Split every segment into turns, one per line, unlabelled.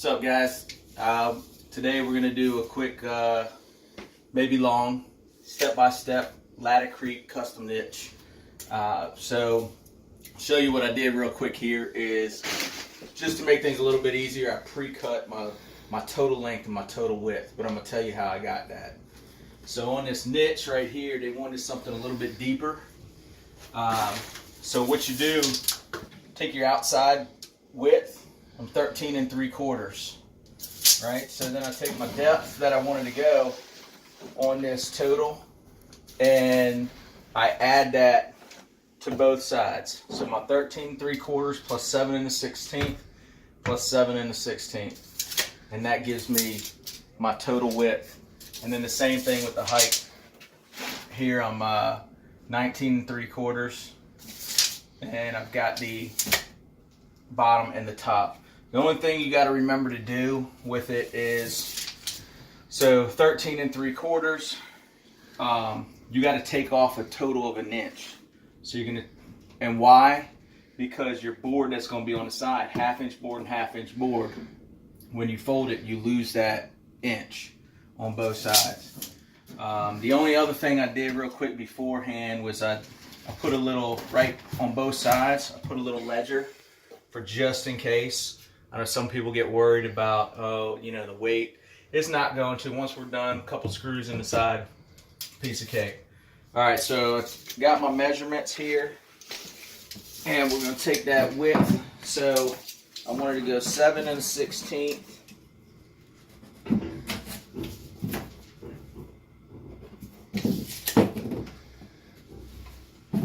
What's up, guys? Today we're going to do a quick, maybe long, step-by-step Laticrete custom niche. So, show you what I did real quick here is, just to make things a little bit easier, I pre-cut my total length and my total width, but I'm going to tell you how I got that. So on this niche right here, they wanted something a little bit deeper. So what you do, take your outside width, I'm 13 3/4, right? So then I take my depth that I wanted to go on this total, and I add that to both sides. So my 13 3/4 plus 7 1/16 plus 7 1/16, and that gives me my total width. And then the same thing with the height. Here I'm 19 3/4, and I've got the bottom and the top. The only thing you got to remember to do with it is, so 13 3/4, you got to take off a total of 1 inch. So you're gonna, and why? Because your board that's going to be on the side, 1/2 inch board and 1/2 inch board, when you fold it, you lose that inch on both sides. The only other thing I did real quick beforehand was I put a little, right on both sides, I put a little ledger for just in case. I know some people get worried about, oh, you know, the weight. It's not going to. Once we're done, a couple screws in the side, piece of cake. All right, so I got my measurements here, and we're going to take that width. So I wanted to go 7 1/16.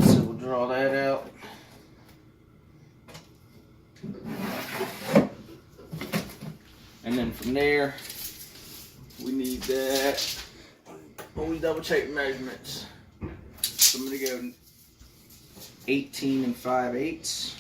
So we'll draw that out. And then from there, we need that. We double check measurements. So I'm going to go 18 5/8.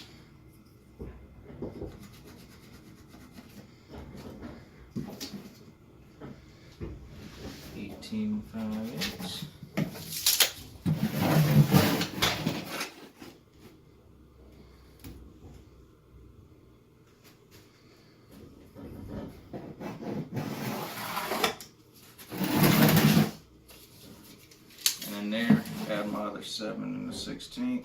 And then there, add my other 7 1/16.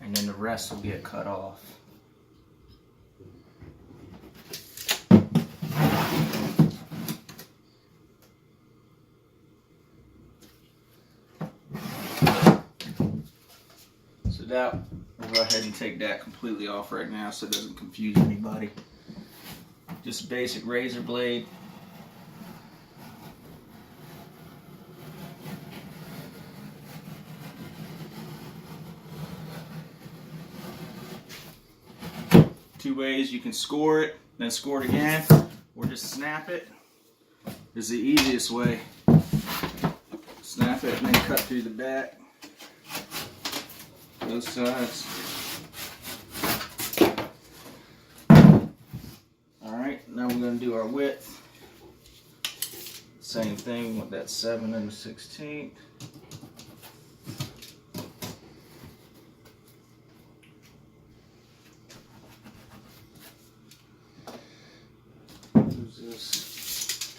And then the rest will get cut off. So that, we'll go ahead and take that completely off right now so it doesn't confuse anybody. Just a basic razor blade. Two ways you can score it, then score it again, or just snap it. This is the easiest way. Snap it and then cut through the back, both sides. Alright, now we're going to do our width. Same thing with that 7 1/16.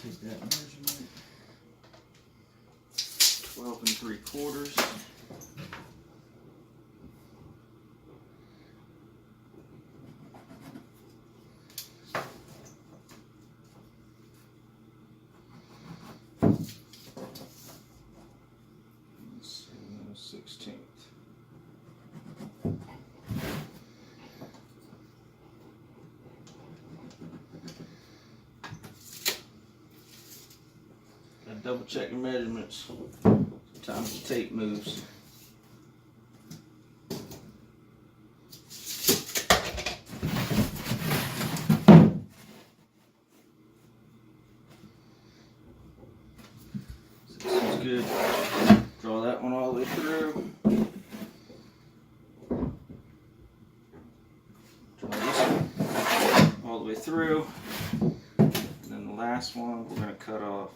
Take that measurement, 12 3/4. Let's see, 16th. Double check your measurements. Sometimes the tape moves. So this is good. Draw that one all the way through. Draw this one all the way through. And then the last one we're going to cut off.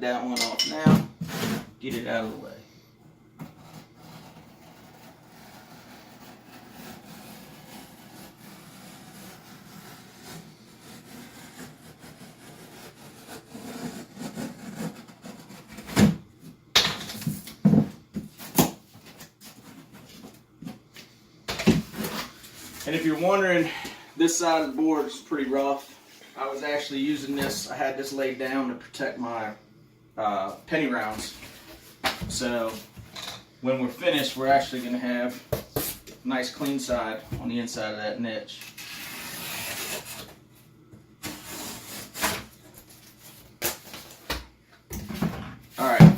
that one off now. Get it out of the way. And if you're wondering, this side of the board is pretty rough. I was actually using this, I had this laid down to protect my penny rounds. So when we're finished, we're actually going to have a nice clean side on the inside of that niche. Alright,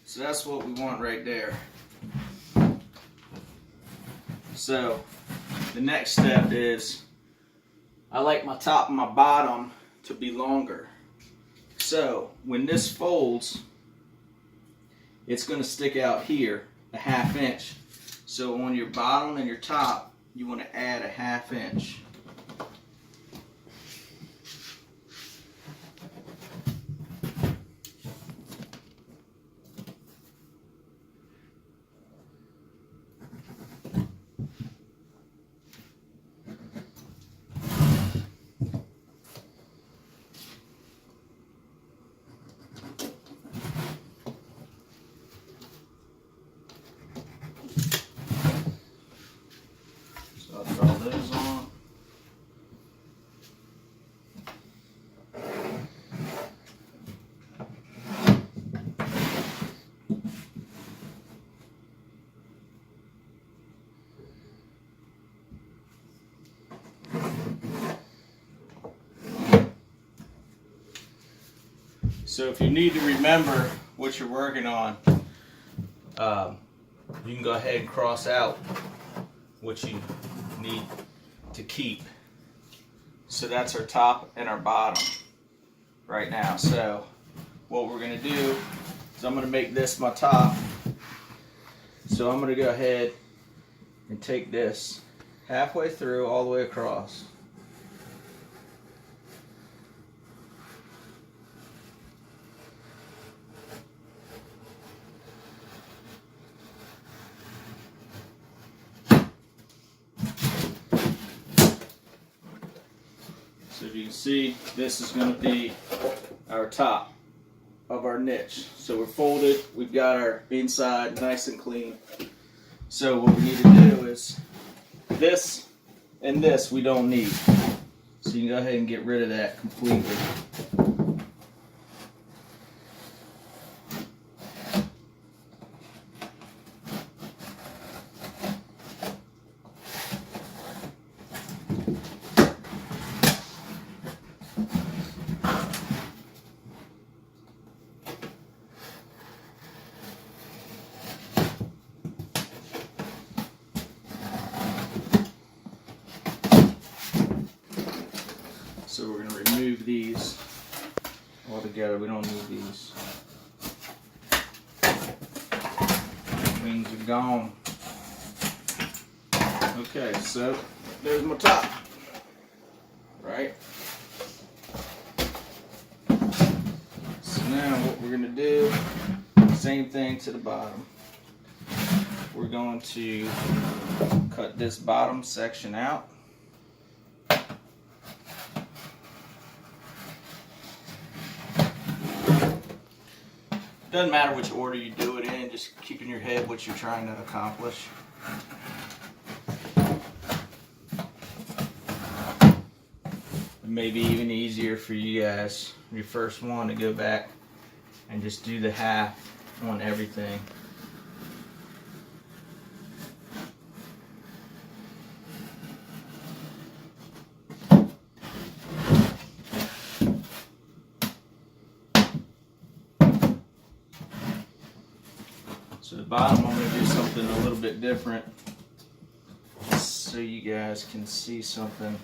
so that's what we want right there. So the next step is, I like my top and my bottom to be longer. So when this folds, it's going to stick out here a 1/2 inch. So on your bottom and your top, you want to add a 1/2 inch. I'll draw those on. So if you need to remember what you're working on, you can go ahead and cross out what you need to keep. So that's our top and our bottom right now. So what we're going to do is I'm going to make this my top. So I'm going to go ahead and take this halfway through all the way across. So if you can see, this is going to be our top of our niche. So we're folded, we've got our inside nice and clean. So what we need to do is, this and this we don't need. So you can go ahead and get rid of that completely. So we're going to remove these altogether. We don't need these. Wings are gone. Okay, so there's my top. Right? So now what we're going to do, same thing to the bottom. We're going to cut this bottom section out. Doesn't matter which order you do it in, just keep in your head what you're trying to accomplish. It may be even easier for you guys, your first one, to go back and just do the half on everything. So the bottom, I'm going to do something a little bit different so you guys can see something.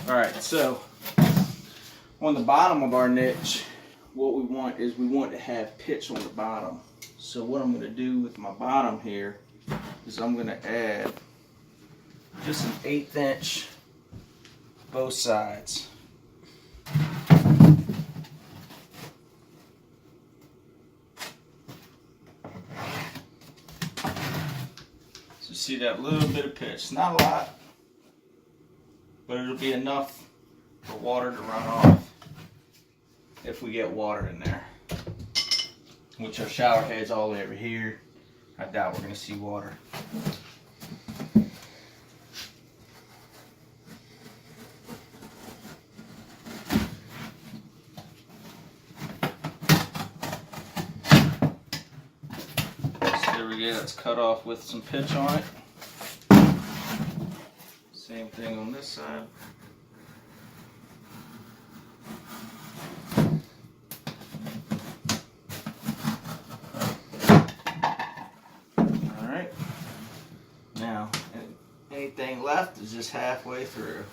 Alright, so on the bottom of our niche, what we want is we want to have pitch on the bottom. So what I'm going to do with my bottom here is I'm going to add just an 1/8 inch both sides. So see that little bit of pitch, not a lot, but it'll be enough for water to run off if we get water in there. Which our shower head's all the way over here. I doubt we're going to see water. So there we go, it's cut off with some pitch on it. Same thing on this side. Now, anything left is just halfway through.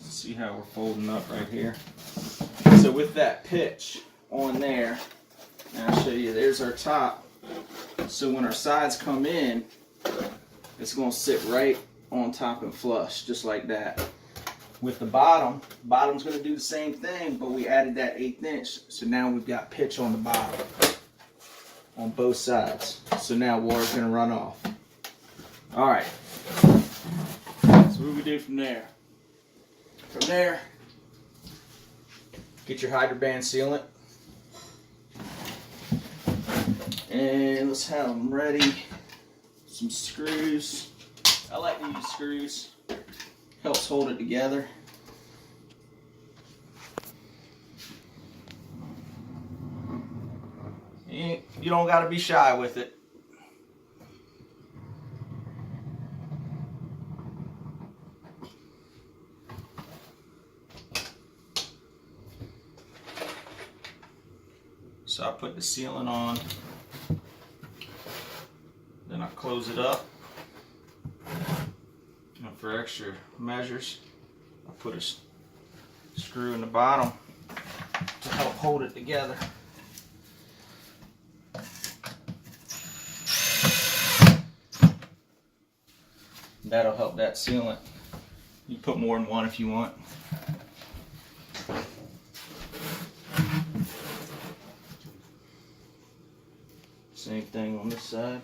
See how we're folding up right here? So with that pitch on there, and I'll show you, there's our top. So when our sides come in, it's going to sit right on top and flush, just like that. With the bottom's going to do the same thing, but we added that 1/8 inch, so now we've got pitch on the bottom on both sides. So now water's going to run off. All right. So what do we do from there? From there, get your hydroban sealant, and let's have them ready. Some screws. I like to use screws. Helps hold it together. You don't got to be shy with it. So I put the sealant on, then I close it up. And for extra measures, I put a screw in the bottom to help hold it together. That'll help that sealant. You can put more than one if you want. Same thing on this side.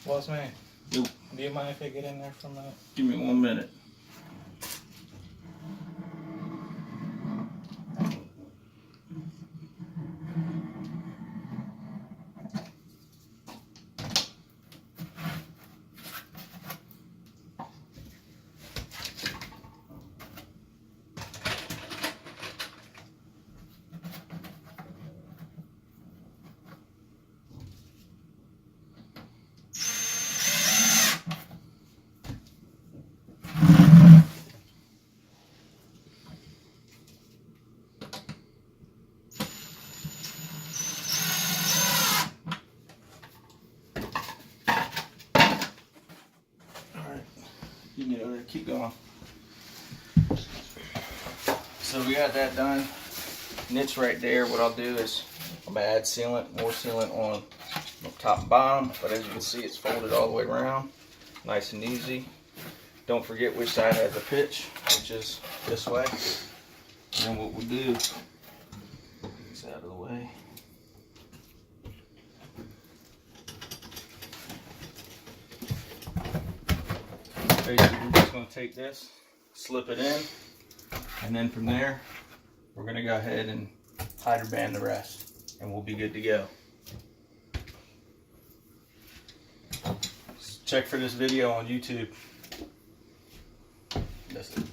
Boss man,
Yo.
do you mind if I get in there for a minute?
Give me 1 minute. You can get over there, keep going. So we got that done. And it's right there. What I'll do is I'm gonna add sealant, more sealant on top and bottom. But as you can see, it's folded all the way around, nice and easy. Don't forget which side has the pitch, which is this way. And then what we'll do, this out of the way. Basically, we're just going to take this, slip it in, and then from there, we're going to go ahead and hydroban the rest, and we'll be good to go. Check for this video on YouTube. That's it.